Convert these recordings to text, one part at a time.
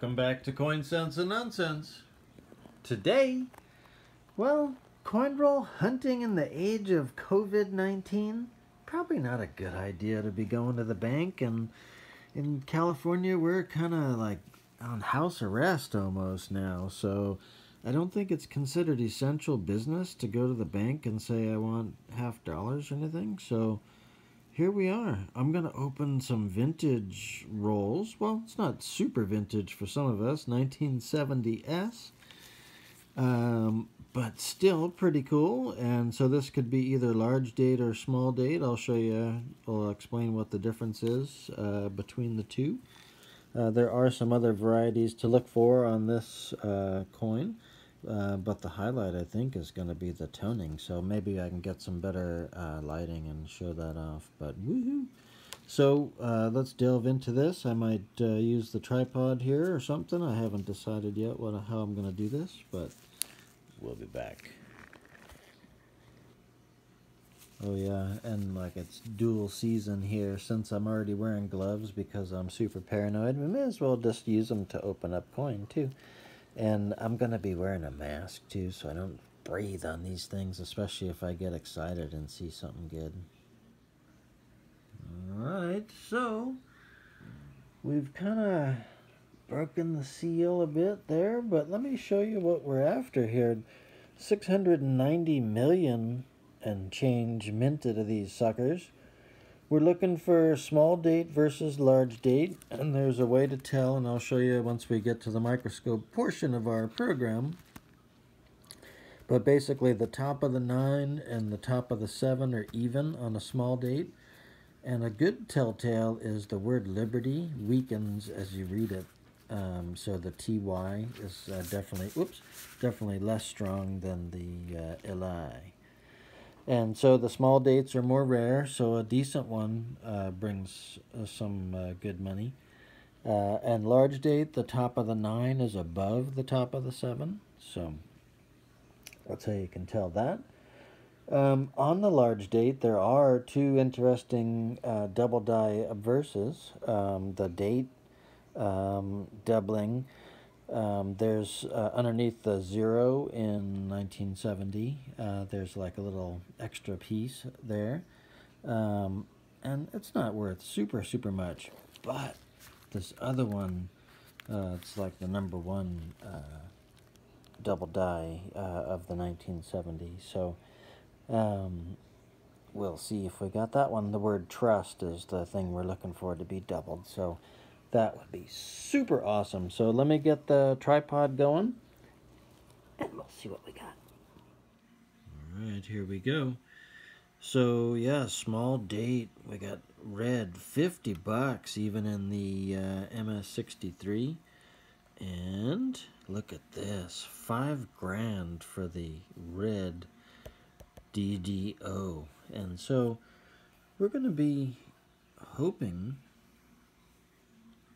Welcome back to Coin Sense and Nonsense. Today, well, coin roll hunting in the age of COVID-19. Probably not a good idea to be going to the bank, and in California we're kind of like on house arrest almost now, so I don't think it's considered essential business to go to the bank and say I want $50 or anything. So here we are. I'm going to open some vintage rolls. Well, it's not super vintage for some of us, 1970s, but still pretty cool. And so this could be either large date or small date. I'll show you, I'll explain what the difference is between the two. There are some other varieties to look for on this coin. But the highlight, I think, is going to be the toning. So maybe I can get some better lighting and show that off. But woohoo! So let's delve into this. I might use the tripod here or something. I haven't decided yet how I'm going to do this, but we'll be back. Oh yeah, and like it's dual season here. Since I'm already wearing gloves because I'm super paranoid, we may as well just use them to open up coin too. And I'm going to be wearing a mask too, so I don't breathe on these things, especially if I get excited and see something good. Alright, so we've kind of broken the seal a bit there, but let me show you what we're after here. 690 million and change minted of these suckers. We're looking for small date versus large date, and there's a way to tell, and I'll show you once we get to the microscope portion of our program. But basically the top of the 9 and the top of the 7 are even on a small date, and a good telltale is the word liberty weakens as you read it. So the TY is definitely less strong than the LI. And so the small dates are more rare, so a decent one brings some good money. And large date, the top of the 9 is above the top of the 7. So that's how you can tell that. On the large date, there are two interesting double die obverses. The date doubling. There's underneath the 0 in 1970, there's like a little extra piece there. And it's not worth super much, but this other one, it's like the #1 double die of the 1970s. So we'll see if we got that one. The word trust is the thing we're looking for to be doubled. So that would be super awesome. So let me get the tripod going, and we'll see what we got. All right, here we go. So yeah, small date. We got red, $50 even in the MS63. And look at this, $5,000 for the red DDO. And so we're going to be hoping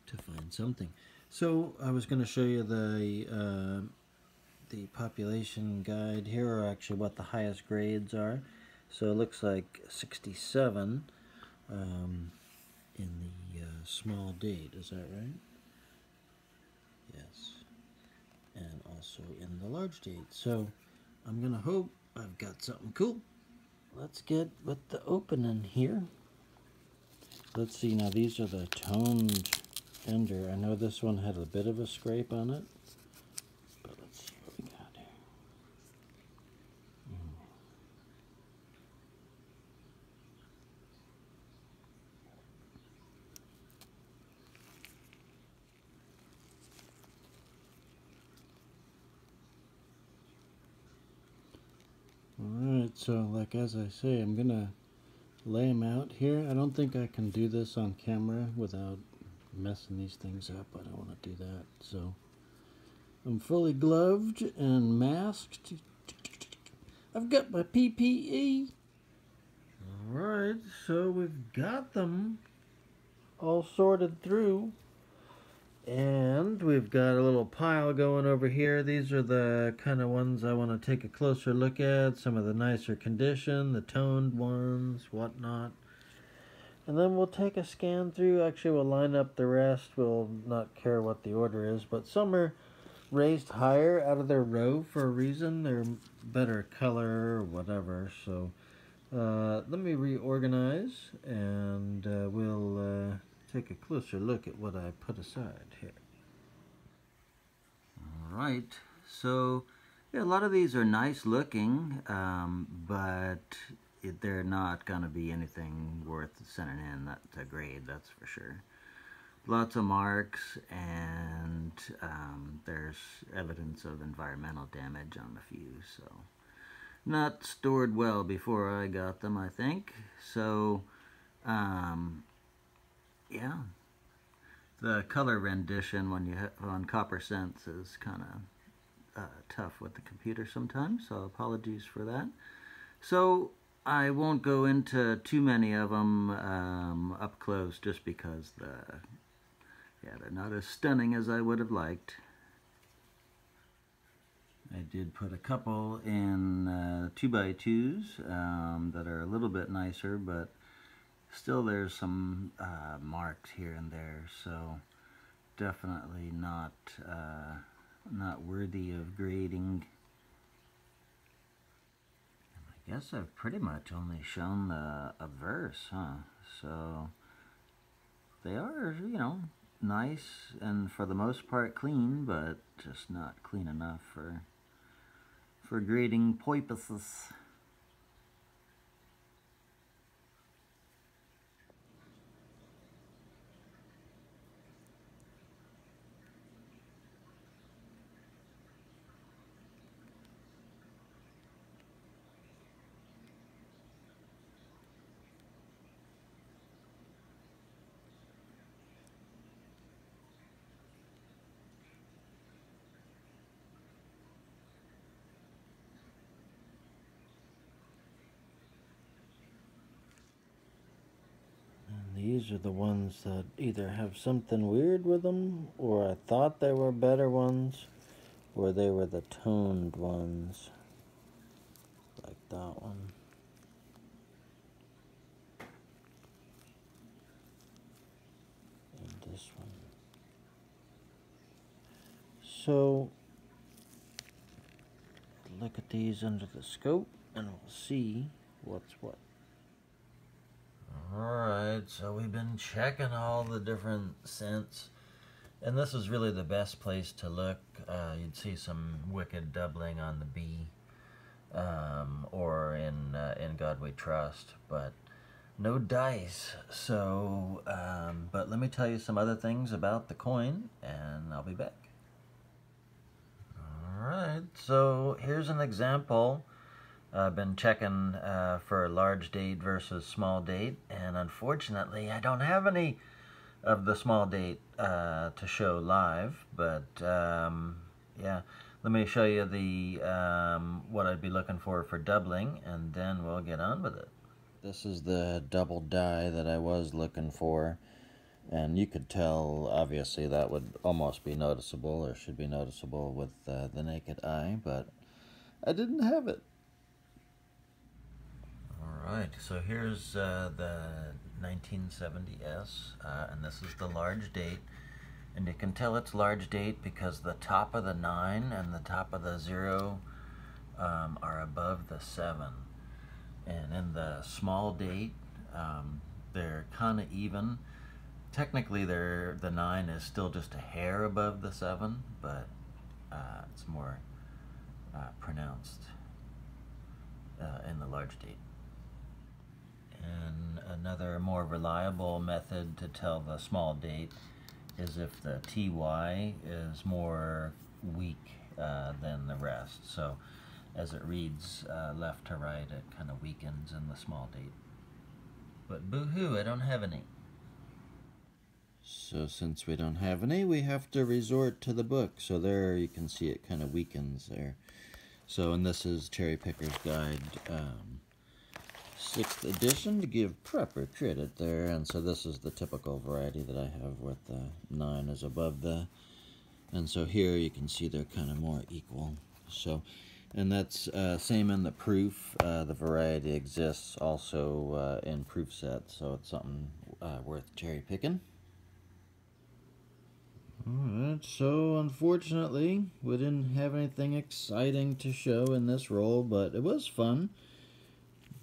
to find something. So I was going to show you the population guide here, or actually what the highest grades are. So it looks like 67 in the small date. Is that right? Yes. And also in the large date. So I'm going to hope I've got something cool. Let's get with the opening here. Let's see, now these are the toned ender. I know this one had a bit of a scrape on it, but let's see what we got here. Alright, so like as I say, I'm gonna lay them out here. I don't think I can do this on camera without messing these things up. I don't want to do that. So I'm fully gloved and masked. I've got my PPE. Alright, so we've got them all sorted through. And we've got a little pile going over here. These are the kind of ones I want to take a closer look at. Some of the nicer condition, the toned ones, whatnot. And then we'll take a scan through. Actually, we'll line up the rest. We'll not care what the order is, but some are raised higher out of their row for a reason. They're better color or whatever. So let me reorganize, and we'll take a closer look at what I put aside here. All right, so yeah, a lot of these are nice looking, but they're not going to be anything worth sending in to grade, that's for sure. Lots of marks, and there's evidence of environmental damage on a few, so not stored well before I got them, I think. So yeah, the color rendition when you on Copper Sense is kind of tough with the computer sometimes, so apologies for that. So I won't go into too many of them up close, just because they're not as stunning as I would have liked. I did put a couple in 2x2s that are a little bit nicer, but still there's some marks here and there, so definitely not worthy of grading. I guess I've pretty much only shown the obverse, huh? So they are, nice and for the most part clean, but just not clean enough for grading purposes. These are the ones that either have something weird with them, or I thought they were better ones, or they were the toned ones, like that one. And this one. So, look at these under the scope, and we'll see what's what. Alright, so we've been checking all the different scents, and this is really the best place to look. You'd see some wicked doubling on the B, or in God We Trust, but no dice. So, but let me tell you some other things about the coin, and I'll be back. Alright, so here's an example. I've been checking for large date versus small date, and unfortunately I don't have any of the small date to show live, but yeah, let me show you the what I'd be looking for doubling, and then we'll get on with it. This is the double die that I was looking for, and you could tell obviously that would almost be noticeable, or should be noticeable with the naked eye, but I didn't have it. Alright, so here's the 1970S, and this is the large date, and you can tell it's large date because the top of the 9 and the top of the 0 are above the 7, and in the small date they're kind of even. Technically the 9 is still just a hair above the 7, but it's more pronounced in the large date. And another more reliable method to tell the small date is if the TY is more weak than the rest. So as it reads left to right, it kind of weakens in the small date. But boo-hoo, I don't have any. So since we don't have any, we have to resort to the book. So there you can see it kind of weakens there. So, and this is Cherry Picker's Guide, 6th edition, to give proper credit there. And so this is the typical variety that I have, with the 9 is above the, and so here you can see they're kind of more equal. So, And that's same in the proof. The variety exists also in proof sets, so it's something worth cherry picking. Alright, so unfortunately we didn't have anything exciting to show in this roll, but it was fun.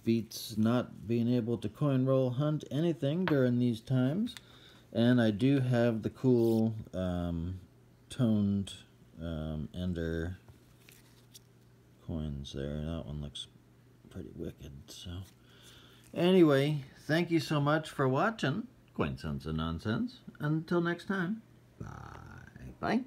Beats not being able to coin roll hunt anything during these times. And I do have the cool toned ender coins there. That one looks pretty wicked. So anyway, thank you so much for watching Coin Sense and Nonsense. Until next time, bye. Bye.